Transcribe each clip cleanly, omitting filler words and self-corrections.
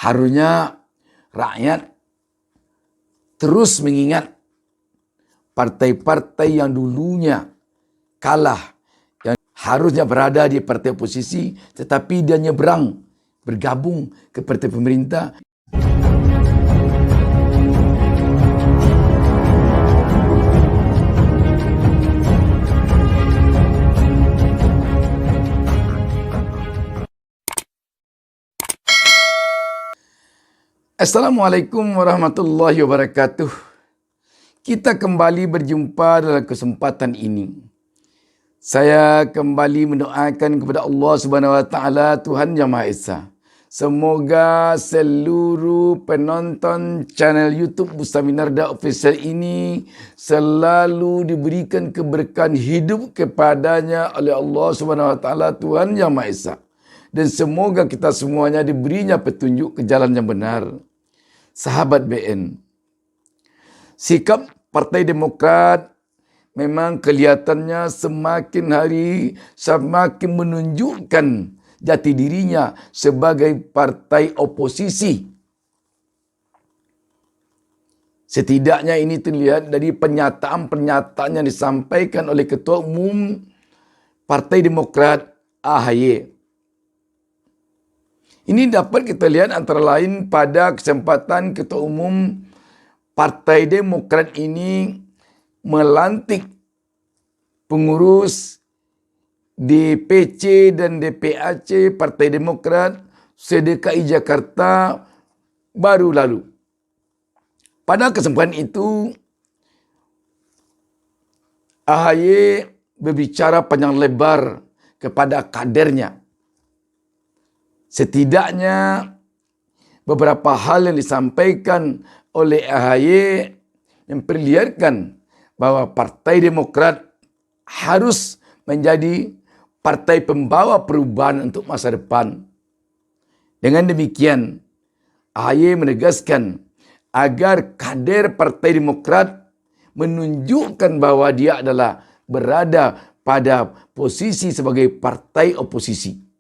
Harusnya rakyat terus mengingat partai-partai yang dulunya kalah, yang harusnya berada di partai oposisi, tetapi dia nyebrang, bergabung ke partai pemerintah. Assalamualaikum warahmatullahi wabarakatuh. Kita kembali berjumpa dalam kesempatan ini. Saya kembali mendoakan kepada Allah Subhanahu wa taala, Tuhan Yang Maha Esa. Semoga seluruh penonton channel YouTube Bustami Narda Official ini selalu diberikan keberkahan hidup kepadanya oleh Allah Subhanahu wa taala, Tuhan Yang Maha Esa. Dan semoga kita semuanya diberinya petunjuk ke jalan yang benar. Sahabat BN, sikap Partai Demokrat memang kelihatannya semakin hari semakin menunjukkan jati dirinya sebagai partai oposisi. Setidaknya ini terlihat dari pernyataan-pernyataan yang disampaikan oleh Ketua Umum Partai Demokrat AHY. Ini dapat kita lihat antara lain pada kesempatan Ketua Umum Partai Demokrat ini melantik pengurus DPC dan DPAC Partai Demokrat se-DKI Jakarta baru lalu. Pada kesempatan itu, AHY berbicara panjang lebar kepada kadernya. Setidaknya beberapa hal yang disampaikan oleh AHY memperlihatkan bahwa Partai Demokrat harus menjadi partai pembawa perubahan untuk masa depan. Dengan demikian, AHY menegaskan agar kader Partai Demokrat menunjukkan bahwa dia adalah berada pada posisi sebagai partai oposisi.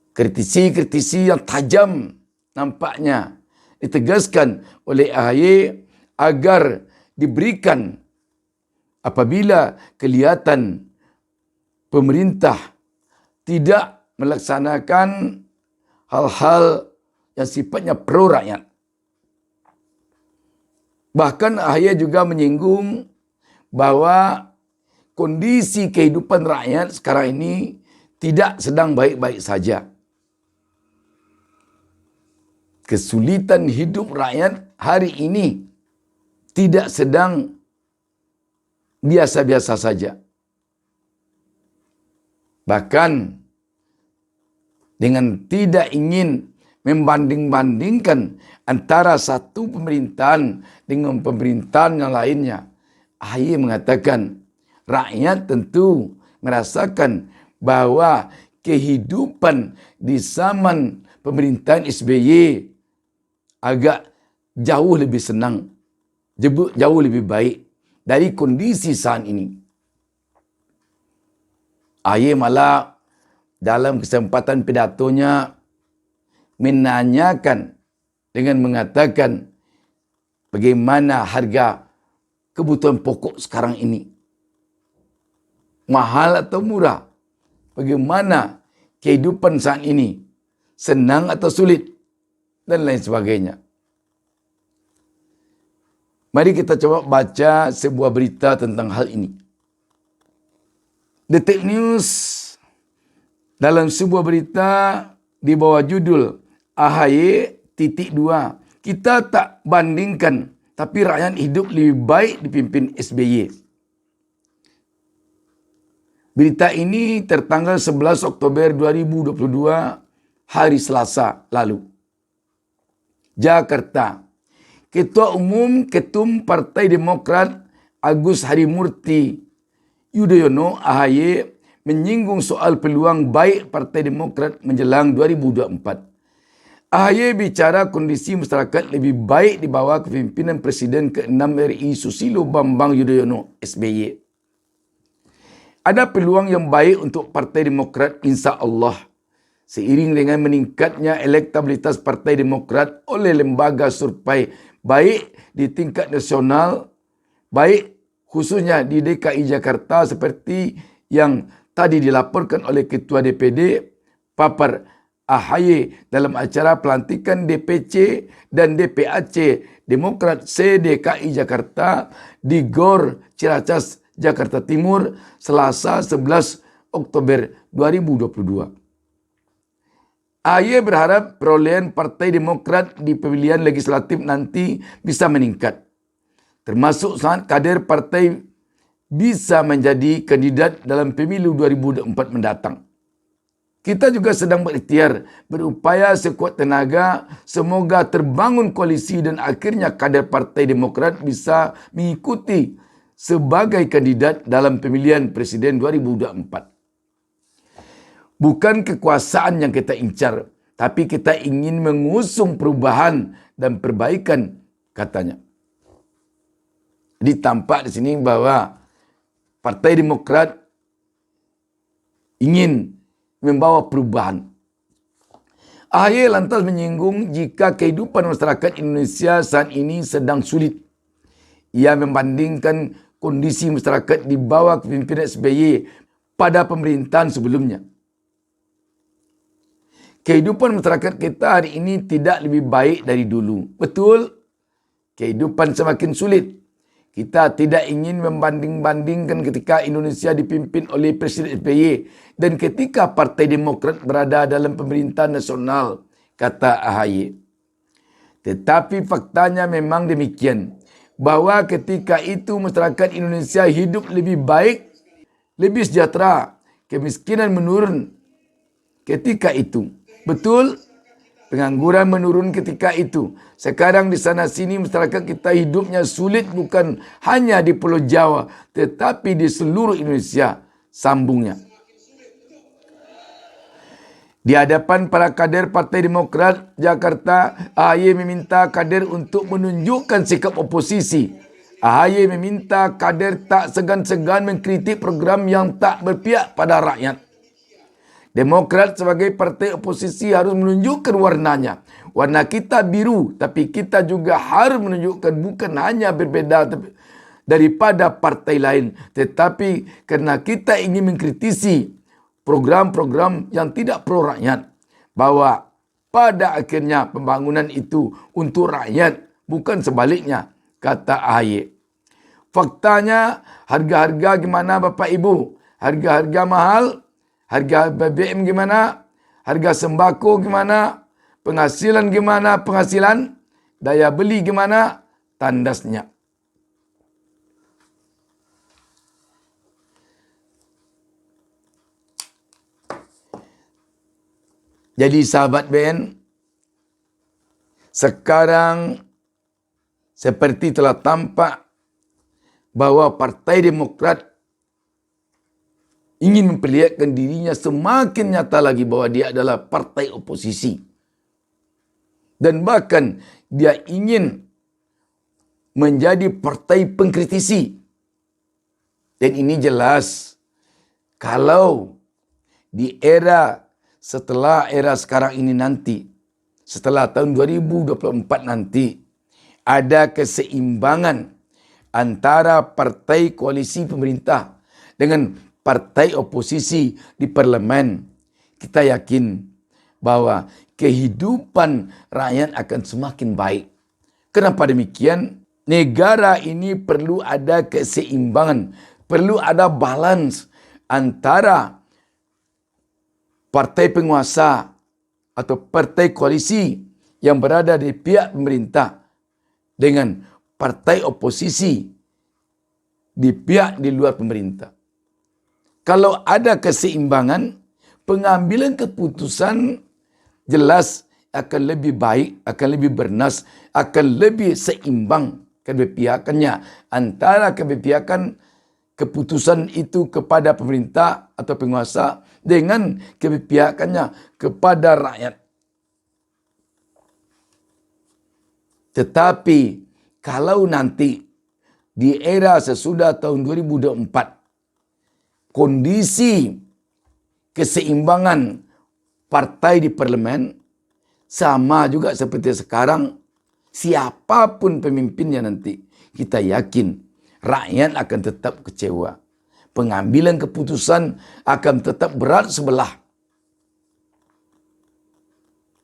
Kritisi-kritisi yang tajam nampaknya ditegaskan oleh AHY agar diberikan apabila kelihatan pemerintah tidak melaksanakan hal-hal yang sifatnya pro rakyat. Bahkan AHY juga menyinggung bahwa kondisi kehidupan rakyat sekarang ini tidak sedang baik-baik saja. Kesulitan hidup rakyat hari ini tidak sedang biasa-biasa saja. Bahkan dengan tidak ingin membanding-bandingkan antara satu pemerintahan dengan pemerintahan yang lainnya, AHY mengatakan rakyat tentu merasakan bahwa kehidupan di zaman pemerintahan SBY agak jauh lebih senang, jauh lebih baik dari kondisi saat ini. AHY malah dalam kesempatan pidatonya menanyakan dengan mengatakan bagaimana harga kebutuhan pokok sekarang ini. Mahal atau murah? Bagaimana kehidupan saat ini? Senang atau sulit? Dan lain sebagainya. Mari kita coba baca sebuah berita tentang hal ini. Detik News dalam sebuah berita di bawah judul AHY.2, kita tak bandingkan tapi rakyat hidup lebih baik dipimpin SBY. Berita ini tertanggal 11 Oktober 2022, hari Selasa lalu. Jakarta. Ketua Umum Ketum Partai Demokrat Agus Harimurti Yudhoyono AHY menyinggung soal peluang baik Partai Demokrat menjelang 2024. AHY bicara kondisi masyarakat lebih baik di bawah kepimpinan Presiden ke-6 RI Susilo Bambang Yudhoyono SBY. Ada peluang yang baik untuk Partai Demokrat insya Allah. seiring dengan meningkatnya elektabilitas Partai Demokrat oleh lembaga survei baik di tingkat nasional, baik khususnya di DKI Jakarta seperti yang tadi dilaporkan oleh Ketua DPD Papar AHY dalam acara pelantikan DPC dan DPAC Demokrat se-DKI Jakarta di GOR Ciracas, Jakarta Timur, Selasa 11 Oktober 2022. AHY berharap perolehan Partai Demokrat di pemilihan legislatif nanti bisa meningkat, termasuk saat kader partai bisa menjadi kandidat dalam pemilu 2024 mendatang. Kita juga sedang berikhtiar, berupaya sekuat tenaga, semoga terbangun koalisi dan akhirnya kader Partai Demokrat bisa mengikuti sebagai kandidat dalam pemilihan Presiden 2024. Bukan kekuasaan yang kita incar, tapi kita ingin mengusung perubahan dan perbaikan, katanya. Jadi tampak di sini bahwa Partai Demokrat ingin membawa perubahan. AHY lantas menyinggung jika kehidupan masyarakat Indonesia saat ini sedang sulit. Ia membandingkan kondisi masyarakat di bawah kepemimpinan SBY pada pemerintahan sebelumnya. Kehidupan masyarakat kita hari ini tidak lebih baik dari dulu. Betul, kehidupan semakin sulit. Kita tidak ingin membanding-bandingkan ketika Indonesia dipimpin oleh Presiden SBY dan ketika Partai Demokrat berada dalam pemerintahan nasional, kata AHY. Tetapi faktanya memang demikian, bahwa ketika itu masyarakat Indonesia hidup lebih baik, lebih sejahtera, kemiskinan menurun ketika itu. Betul, pengangguran menurun ketika itu. Sekarang di sana sini masyarakat kita hidupnya sulit bukan hanya di Pulau Jawa, tetapi di seluruh Indonesia, sambungnya. Di hadapan para kader Partai Demokrat Jakarta, AHY meminta kader untuk menunjukkan sikap oposisi. AHY meminta kader tak segan-segan mengkritik program yang tak berpihak pada rakyat. Demokrat sebagai partai oposisi harus menunjukkan warnanya. Warna kita biru, tapi kita juga harus menunjukkan bukan hanya berbeda daripada partai lain, tetapi karena kita ingin mengkritisi program-program yang tidak pro rakyat, bahwa pada akhirnya pembangunan itu untuk rakyat, bukan sebaliknya, kata AHY. Faktanya harga-harga gimana Bapak Ibu? Harga-harga mahal? Harga BBM gimana? Harga sembako gimana? Penghasilan gimana? Penghasilan? Daya beli gimana? Tandasnya. Jadi sahabat BN, sekarang seperti telah tampak bahwa Partai Demokrat ingin memperlihatkan dirinya semakin nyata lagi bahwa dia adalah partai oposisi. Dan bahkan dia ingin menjadi partai pengkritisi. Dan ini jelas kalau di era setelah era sekarang ini nanti, setelah tahun 2024 nanti, ada keseimbangan antara partai koalisi pemerintah dengan partai oposisi di parlemen, kita yakin bahwa kehidupan rakyat akan semakin baik. Kenapa demikian? Negara ini perlu ada keseimbangan, perlu ada balance antara partai penguasa atau partai koalisi yang berada di pihak pemerintah dengan partai oposisi di pihak di luar pemerintah. Kalau ada keseimbangan, pengambilan keputusan jelas akan lebih baik, akan lebih bernas, akan lebih seimbang keberpihakannya antara keberpihakan keputusan itu kepada pemerintah atau penguasa dengan keberpihakannya kepada rakyat. Tetapi kalau nanti di era sesudah tahun 2024, kondisi keseimbangan partai di parlemen, sama juga seperti sekarang, siapapun pemimpinnya nanti, kita yakin rakyat akan tetap kecewa. Pengambilan keputusan akan tetap berat sebelah.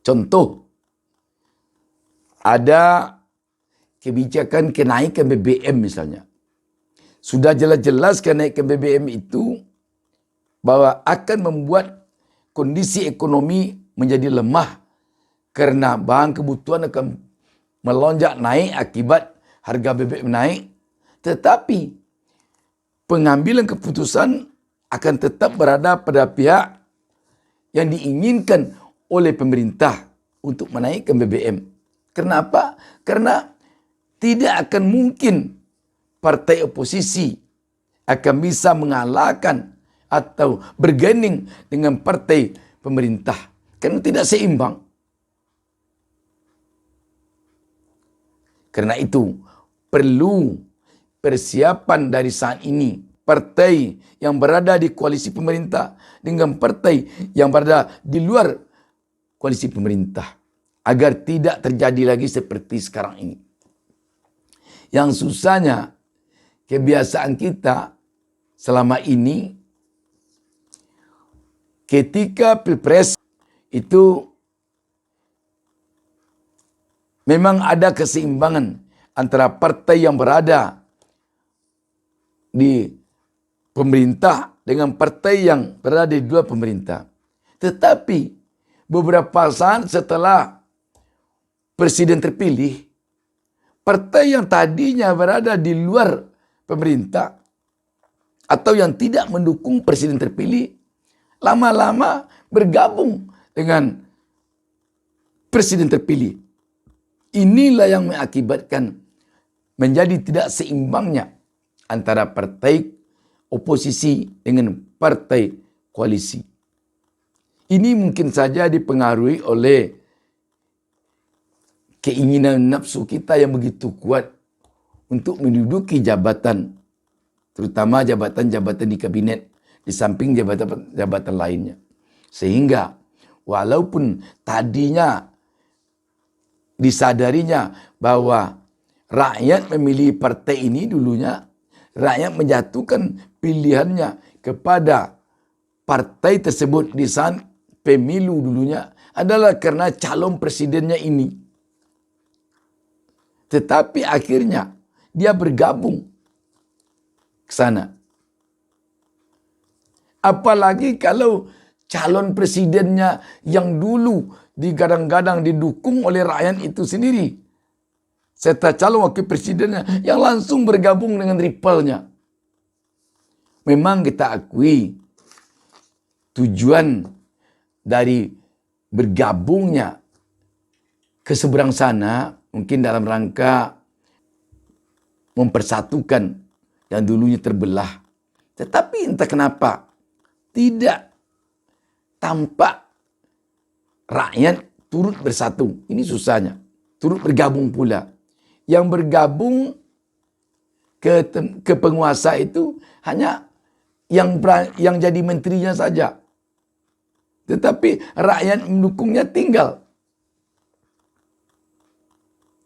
Contoh, ada kebijakan kenaikan BBM misalnya. Sudah jelas-jelas kenaikan BBM itu bahwa akan membuat kondisi ekonomi menjadi lemah karena bahan kebutuhan akan melonjak naik akibat harga BBM naik. Tetapi pengambilan keputusan akan tetap berada pada pihak yang diinginkan oleh pemerintah untuk menaikkan BBM. Kenapa? Karena tidak akan mungkin partai oposisi akan bisa mengalahkan atau berganding dengan partai pemerintah. Karena tidak seimbang. Karena itu perlu persiapan dari saat ini. Partai yang berada di koalisi pemerintah dengan partai yang berada di luar koalisi pemerintah. Agar tidak terjadi lagi seperti sekarang ini. Yang susahnya kebiasaan kita selama ini ketika pilpres itu memang ada keseimbangan antara partai yang berada di pemerintah dengan partai yang berada di luar pemerintah. Tetapi beberapa saat setelah presiden terpilih, partai yang tadinya berada di luar pemerintah atau yang tidak mendukung presiden terpilih, lama-lama bergabung dengan presiden terpilih. Inilah yang mengakibatkan menjadi tidak seimbangnya antara partai oposisi dengan partai koalisi. Ini mungkin saja dipengaruhi oleh keinginan nafsu kita yang begitu kuat untuk menduduki jabatan, terutama jabatan-jabatan di kabinet, di samping jabatan-jabatan lainnya. Sehingga walaupun tadinya disadarinya bahwa rakyat memilih partai ini dulunya, rakyat menjatuhkan pilihannya kepada partai tersebut di saat pemilu dulunya adalah karena calon presidennya ini. Tetapi akhirnya dia bergabung ke sana. Apalagi kalau calon presidennya yang dulu digadang-gadang didukung oleh rakyat itu sendiri, serta calon wakil presidennya yang langsung bergabung dengan rivalnya. Memang kita akui tujuan dari bergabungnya ke seberang sana mungkin dalam rangka mempersatukan yang dulunya terbelah. Tetapi entah kenapa tidak tampak rakyat turut bersatu. Ini susahnya. Turut bergabung pula. Yang bergabung ke penguasa itu hanya yang jadi menterinya saja. Tetapi rakyat mendukungnya tinggal.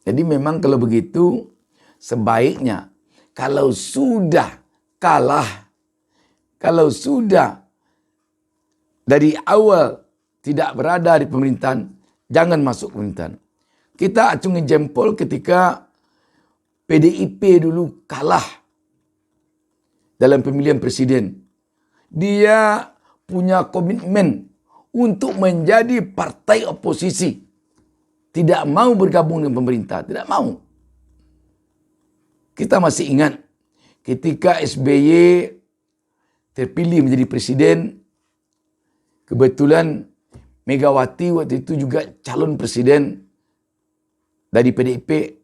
Jadi memang kalau begitu sebaiknya kalau sudah kalah, kalau sudah dari awal tidak berada di pemerintahan, jangan masuk pemerintahan. Kita acungi jempol ketika PDIP dulu kalah dalam pemilihan presiden. Dia punya komitmen untuk menjadi partai oposisi. Tidak mau bergabung dengan pemerintah. Tidak mau. Kita masih ingat ketika SBY terpilih menjadi presiden. Kebetulan Megawati waktu itu juga calon presiden dari PDIP.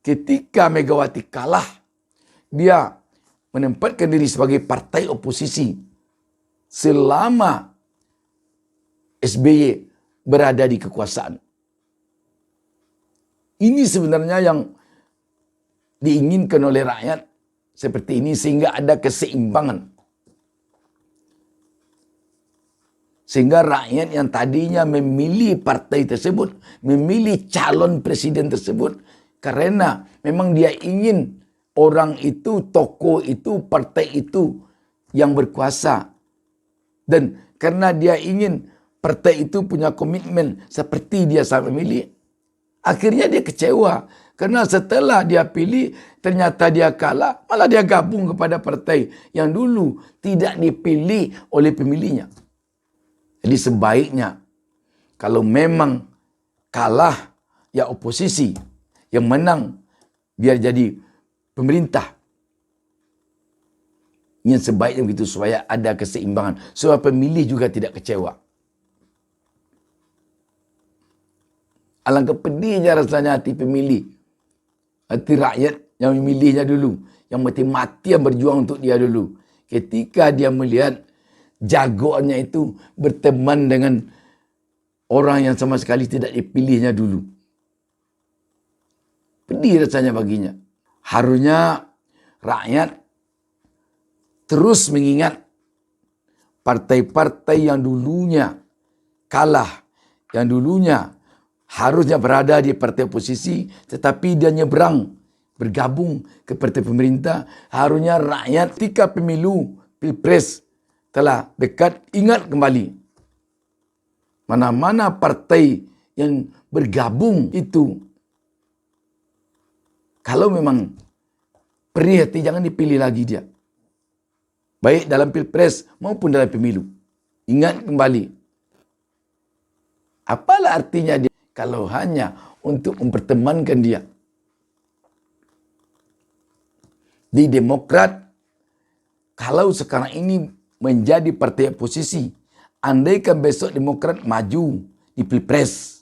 Ketika Megawati kalah, dia menempatkan diri sebagai partai oposisi selama SBY berada di kekuasaan. Ini sebenarnya yang diinginkan oleh rakyat seperti ini sehingga ada keseimbangan. Sehingga rakyat yang tadinya memilih partai tersebut, memilih calon presiden tersebut, karena memang dia ingin orang itu, tokoh itu, partai itu yang berkuasa. Dan karena dia ingin partai itu punya komitmen seperti dia saat memilih, akhirnya dia kecewa. Karena setelah dia pilih, ternyata dia kalah, malah dia gabung kepada partai yang dulu tidak dipilih oleh pemilihnya. Jadi sebaiknya kalau memang kalah ya oposisi, yang menang biar jadi pemerintah. Yang sebaiknya begitu supaya ada keseimbangan, supaya pemilih juga tidak kecewa. Alangkah pedihnya rasanya hati pemilih, hati rakyat yang memilihnya dulu, yang mati-matian berjuang untuk dia dulu. Ketika dia melihat jagoannya itu berteman dengan orang yang sama sekali tidak dipilihnya dulu. Pedih rasanya baginya. Harusnya rakyat terus mengingat partai-partai yang dulunya kalah, yang dulunya harusnya berada di partai oposisi, tetapi dia nyebrang, bergabung ke partai pemerintah. Harusnya rakyat ketika pemilu, pilpres telah dekat, ingat kembali. Mana-mana partai yang bergabung itu, kalau memang perih hati, jangan dipilih lagi dia. Baik dalam pilpres maupun dalam pemilu. Ingat kembali. Apalah artinya dia kalau hanya untuk mempertemankan dia. Di Demokrat, kalau sekarang ini menjadi partai oposisi, andaikan besok Demokrat maju di pilpres,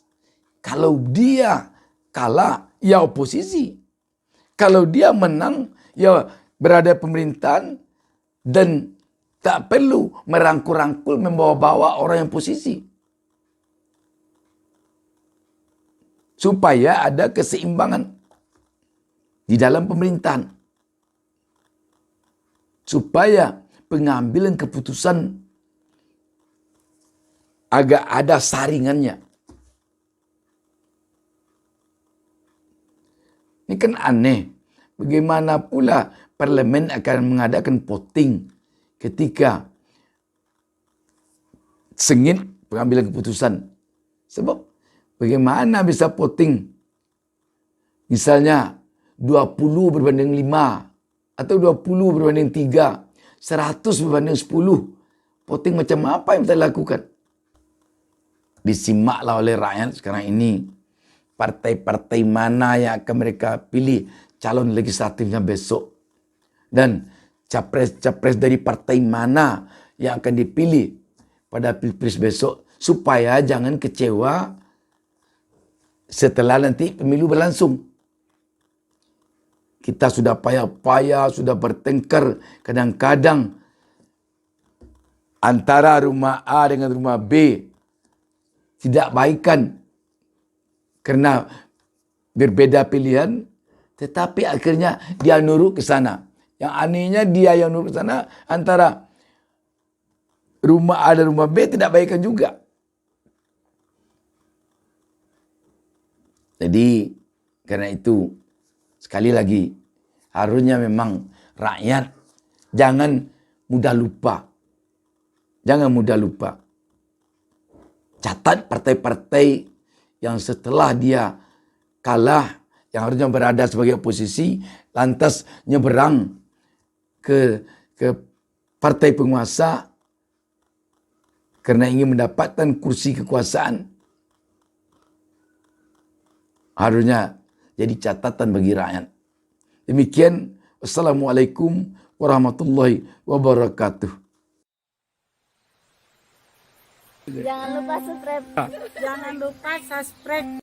kalau dia kalah, ya oposisi. Kalau dia menang, ya berada pemerintahan dan tak perlu merangkul-rangkul, membawa-bawa orang yang posisi. Supaya ada keseimbangan di dalam pemerintahan. Supaya pengambilan keputusan agak ada saringannya. Ini kan aneh. Bagaimana pula parlemen akan mengadakan voting ketika sengit pengambilan keputusan. Sebab bagaimana bisa voting misalnya 20 berbanding 5 atau 20 berbanding 3, 100 berbanding 10. Voting macam apa yang kita lakukan? Disimaklah oleh rakyat sekarang ini. Partai-partai mana yang akan mereka pilih calon legislatifnya besok. Dan capres-capres dari partai mana yang akan dipilih pada pilpres besok. Supaya jangan kecewa setelah nanti pemilu berlangsung. Kita sudah payah-payah, sudah bertengkar. Kadang-kadang antara rumah A dengan rumah B tidak baikan karena berbeda pilihan, tetapi akhirnya dia nurut ke sana. Yang anehnya dia yang nurut ke sana, antara rumah A dan rumah B tidak baikan juga. Jadi karena itu sekali lagi harusnya memang rakyat jangan mudah lupa. Jangan mudah lupa. Catat partai-partai yang setelah dia kalah, yang harusnya berada sebagai oposisi, lantas nyeberang ke partai penguasa karena ingin mendapatkan kursi kekuasaan. Harusnya jadi catatan bagi rakyat. Demikian, wassalamualaikum warahmatullahi wabarakatuh. Jangan lupa subscribe. Jangan lupa subscribe.